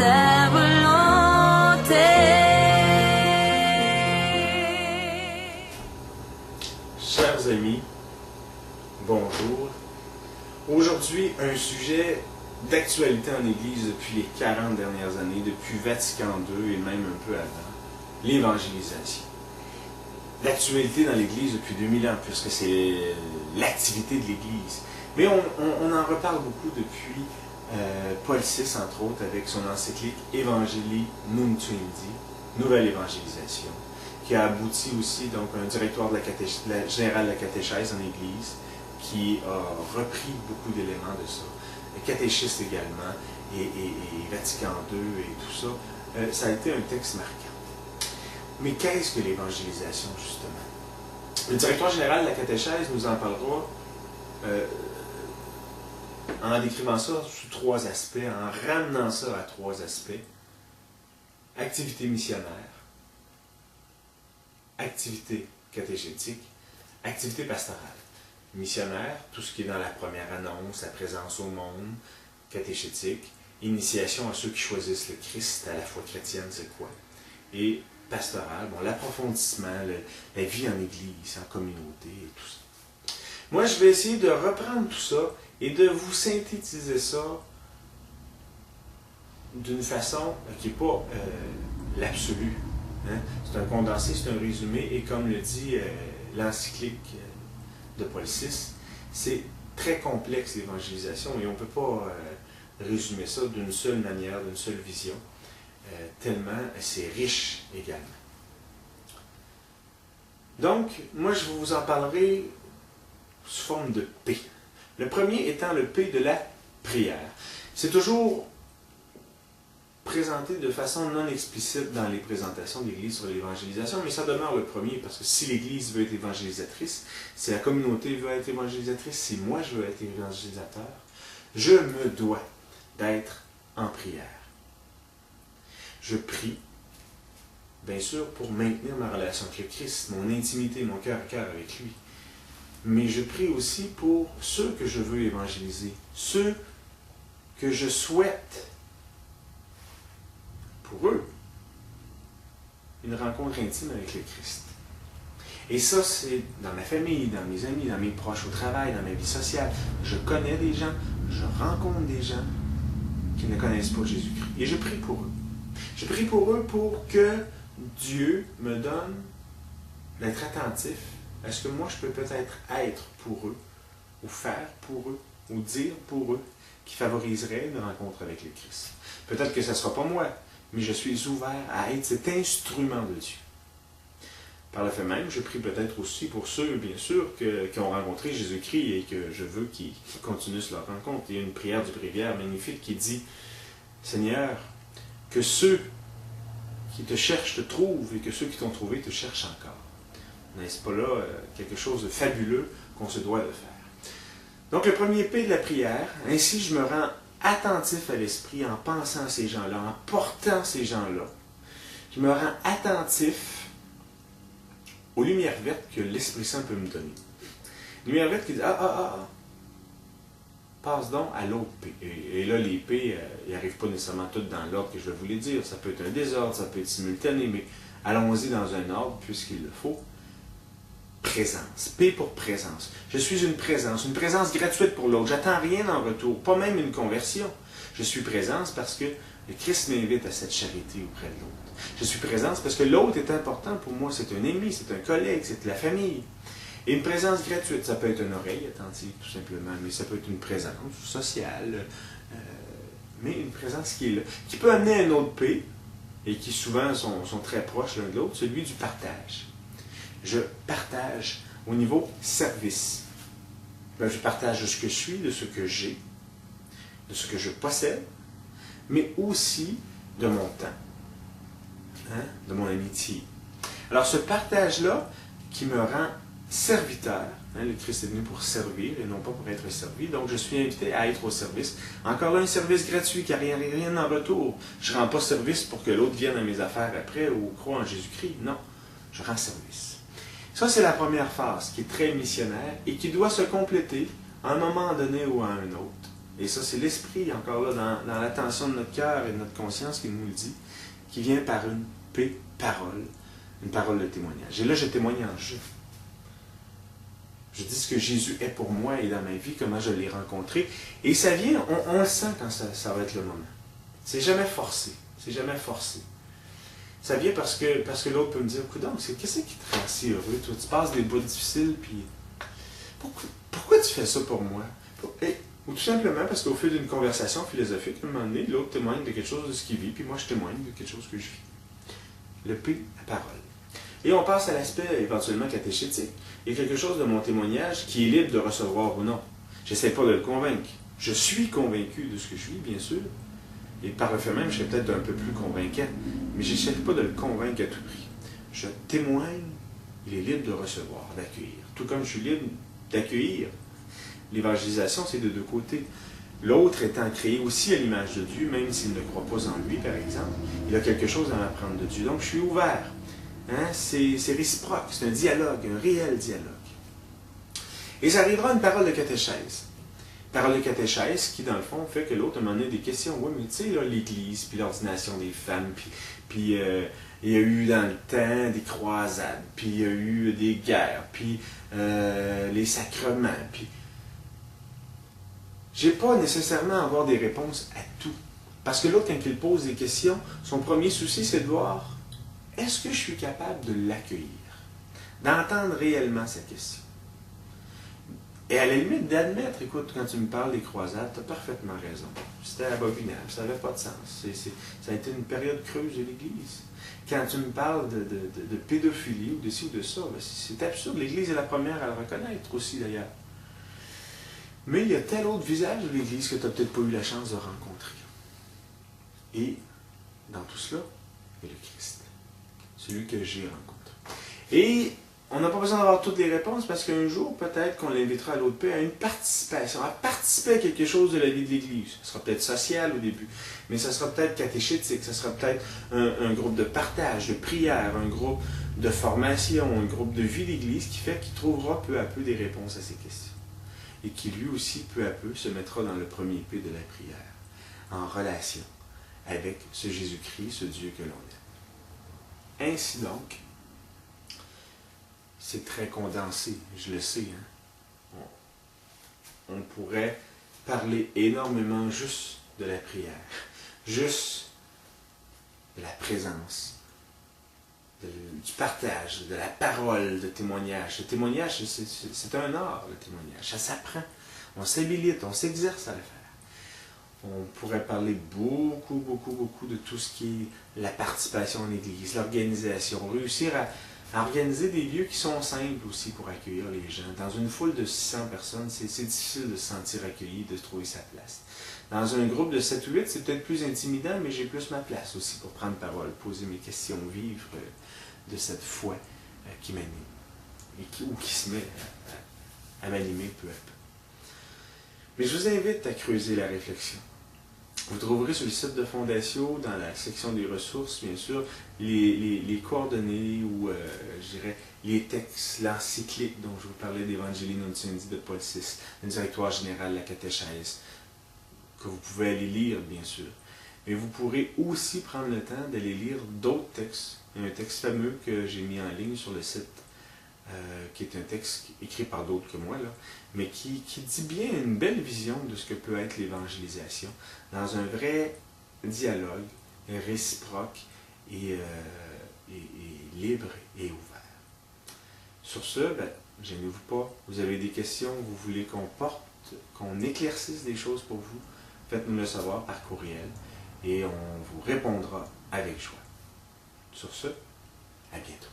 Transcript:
ta volonté. Chers amis, bonjour. Aujourd'hui, un sujet d'actualité en Église depuis les 40 dernières années, depuis Vatican II et même un peu avant, l'évangélisation. L'actualité dans l'Église depuis 2000 ans, puisque c'est l'activité de l'Église. Mais on en reparle beaucoup depuis Paul VI, entre autres, avec son encyclique Evangelii Nuntiandi, Nouvelle évangélisation, qui a abouti aussi donc à un directoire de la général de la catéchèse en Église, qui a repris beaucoup d'éléments de ça. Le catéchisme également, et Vatican II et tout ça. Ça a été un texte marquant. Mais qu'est-ce que l'évangélisation, justement? Le directoire général de la catéchèse nous en parlera en décrivant ça sous 3 aspects, en ramenant ça à 3 aspects. Activité missionnaire, activité catéchétique, activité pastorale. Missionnaire, tout ce qui est dans la première annonce, la présence au monde, catéchétique, initiation à ceux qui choisissent le Christ, à la foi chrétienne, c'est quoi? Et pastoral, bon, l'approfondissement, la vie en Église, en communauté et tout ça. Moi, je vais essayer de reprendre tout ça et de vous synthétiser ça d'une façon qui n'est pas l'absolu. Hein? C'est un condensé, c'est un résumé, et comme le dit l'encyclique de Paul VI, c'est très complexe l'évangélisation et on ne peut pas résumer ça d'une seule manière, d'une seule vision. Tellement c'est riche également. Donc, moi je vous en parlerai sous forme de P. Le premier étant le P de la prière. C'est toujours présenté de façon non explicite dans les présentations de l'Église sur l'évangélisation, mais ça demeure le premier, parce que si l'Église veut être évangélisatrice, si la communauté veut être évangélisatrice, si moi je veux être évangélisateur, je me dois d'être en prière. Je prie, bien sûr, pour maintenir ma relation avec le Christ, mon intimité, mon cœur à cœur avec lui. Mais je prie aussi pour ceux que je veux évangéliser, ceux que je souhaite, pour eux, une rencontre intime avec le Christ. Et ça, c'est dans ma famille, dans mes amis, dans mes proches au travail, dans ma vie sociale. Je connais des gens, je rencontre des gens qui ne connaissent pas Jésus-Christ. Et je prie pour eux. Je prie pour eux pour que Dieu me donne d'être attentif à ce que moi je peux peut-être être pour eux, ou faire pour eux, ou dire pour eux, qui favoriserait une rencontre avec le Christ. Peut-être que ce ne sera pas moi, mais je suis ouvert à être cet instrument de Dieu. Par le fait même, je prie peut-être aussi pour ceux, bien sûr, qui ont rencontré Jésus-Christ et que je veux qu'ils continuent leur rencontre. Il y a une prière du bréviaire magnifique qui dit « Seigneur, que ceux qui te cherchent te trouvent et que ceux qui t'ont trouvé te cherchent encore. » N'est-ce pas là quelque chose de fabuleux qu'on se doit de faire? Donc le premier P de la prière, ainsi je me rends attentif à l'esprit en pensant à ces gens-là, en portant ces gens-là. Je me rends attentif aux lumières vertes que l'Esprit Saint peut me donner. Lumière verte qui dit passe donc à l'autre P. Et là, les P, ils n'arrivent pas nécessairement toutes dans l'ordre que je vais vous les dire. Ça peut être un désordre, ça peut être simultané, mais allons-y dans un ordre puisqu'il le faut. Présence. P pour présence. Je suis une présence gratuite pour l'autre. J'attends rien en retour, pas même une conversion. Je suis présence parce que le Christ m'invite à cette charité auprès de l'autre. Je suis présence parce que l'autre est important pour moi. C'est un ami, c'est un collègue, c'est la famille. Et une présence gratuite, ça peut être une oreille attentive tout simplement, mais ça peut être une présence sociale, mais une présence qui est là, qui peut amener un autre P, et qui souvent sont très proches l'un de l'autre, celui du partage. Je partage au niveau service. Je partage de ce que je suis, de ce que j'ai, de ce que je possède, mais aussi de mon temps, de mon amitié. Alors ce partage-là qui me rend serviteur, le Christ est venu pour servir et non pas pour être servi, donc je suis invité à être au service. Encore là, un service gratuit qui n'a rien en retour. Je ne rends pas service pour que l'autre vienne à mes affaires après ou croie en Jésus-Christ. Non, je rends service. Ça, c'est la première phase qui est très missionnaire et qui doit se compléter à un moment donné ou à un autre. Et ça, c'est l'Esprit, encore là, dans l'attention de notre cœur et de notre conscience qui nous le dit, qui vient par une parole, une parole de témoignage. Et là, je témoigne en je. Je dis ce que Jésus est pour moi et dans ma vie, comment je l'ai rencontré. Et ça vient, on le sent quand ça va être le moment. C'est jamais forcé. C'est jamais forcé. Ça vient parce que l'autre peut me dire, coudonc, qu'est-ce qui te rend si heureux, toi? Tu passes des bouts difficiles, puis pourquoi tu fais ça pour moi? Ou tout simplement parce qu'au fil d'une conversation philosophique, à un moment donné, l'autre témoigne de quelque chose de ce qu'il vit, puis moi je témoigne de quelque chose que je vis. Le P, la parole. Et on passe à l'aspect éventuellement catéchétique. Il y a quelque chose de mon témoignage qui est libre de recevoir ou non. Je n'essaie pas de le convaincre. Je suis convaincu de ce que je vis, bien sûr. Et par le fait même, je serais peut-être un peu plus convaincant. Mais je n'essaie pas de le convaincre à tout prix. Je témoigne, il est libre de recevoir, d'accueillir. Tout comme je suis libre d'accueillir. L'évangélisation, c'est de deux côtés. L'autre étant créé aussi à l'image de Dieu, même s'il ne croit pas en lui, par exemple, il a quelque chose à m'apprendre de Dieu. Donc, je suis ouvert. Hein? C'est réciproque, c'est un dialogue, un réel dialogue. Et ça arrivera une parole de catéchèse. Parole de catéchèse qui, dans le fond, fait que l'autre m'a donné des questions. Oui, mais tu sais, là, l'Église, puis l'ordination des femmes, puis il y a eu dans le temps des croisades, puis il y a eu des guerres, puis les sacrements, puis... J'ai pas nécessairement à avoir des réponses à tout. Parce que l'autre, quand il pose des questions, son premier souci, c'est de voir est-ce que je suis capable de l'accueillir, d'entendre réellement sa question. Et à la limite, d'admettre, écoute, quand tu me parles des croisades, tu as parfaitement raison. C'était abominable, ça n'avait pas de sens. Ça a été une période creuse de l'Église. Quand tu me parles de pédophilie ou de ci ou de ça, c'est absurde. L'Église est la première à le reconnaître aussi, d'ailleurs. Mais il y a tel autre visage de l'Église que tu n'as peut-être pas eu la chance de rencontrer. Et dans tout cela, il y a le Christ. Celui que j'ai rencontré. Et on n'a pas besoin d'avoir toutes les réponses parce qu'un jour, peut-être qu'on l'invitera à l'autre paix à une participation, à participer à quelque chose de la vie de l'Église. Ce sera peut-être social au début, mais ça sera peut-être catéchétique, ça sera peut-être un groupe de partage, de prière, un groupe de formation, un groupe de vie d'Église qui fait qu'il trouvera peu à peu des réponses à ces questions. Et qui lui aussi, peu à peu, se mettra dans le premier P de la prière, en relation avec ce Jésus-Christ, ce Dieu que l'on aime. Ainsi donc, c'est très condensé, je le sais. Hein? On pourrait parler énormément juste de la prière, juste de la présence, du partage, de la parole, de témoignage. Le témoignage, c'est un art, le témoignage. Ça s'apprend. On s'habilite, on s'exerce à le faire. On pourrait parler beaucoup de tout ce qui est la participation en Église, l'organisation, réussir à organiser des lieux qui sont simples aussi pour accueillir les gens. Dans une foule de 600 personnes, c'est difficile de se sentir accueilli, de trouver sa place. Dans un groupe de 7 ou 8, c'est peut-être plus intimidant, mais j'ai plus ma place aussi pour prendre parole, poser mes questions, vivre de cette foi qui m'anime, ou qui se met à m'animer peu à peu. Mais je vous invite à creuser la réflexion. Vous trouverez sur le site de Fondatio, dans la section des ressources, bien sûr, les coordonnées ou, je dirais, les textes, l'encyclique dont je vous parlais d'Evangelii Nuntiandi de Paul VI, le directoire général de la catéchèse, que vous pouvez aller lire, bien sûr. Mais vous pourrez aussi prendre le temps d'aller lire d'autres textes. Il y a un texte fameux que j'ai mis en ligne sur le site, qui est un texte écrit par d'autres que moi, là, mais qui dit bien une belle vision de ce que peut être l'évangélisation, dans un vrai dialogue réciproque et libre et ouvert. Sur ce, gênez-vous pas, vous avez des questions, vous voulez qu'on éclaircisse des choses pour vous, faites-nous le savoir par courriel et on vous répondra avec joie. Sur ce, à bientôt.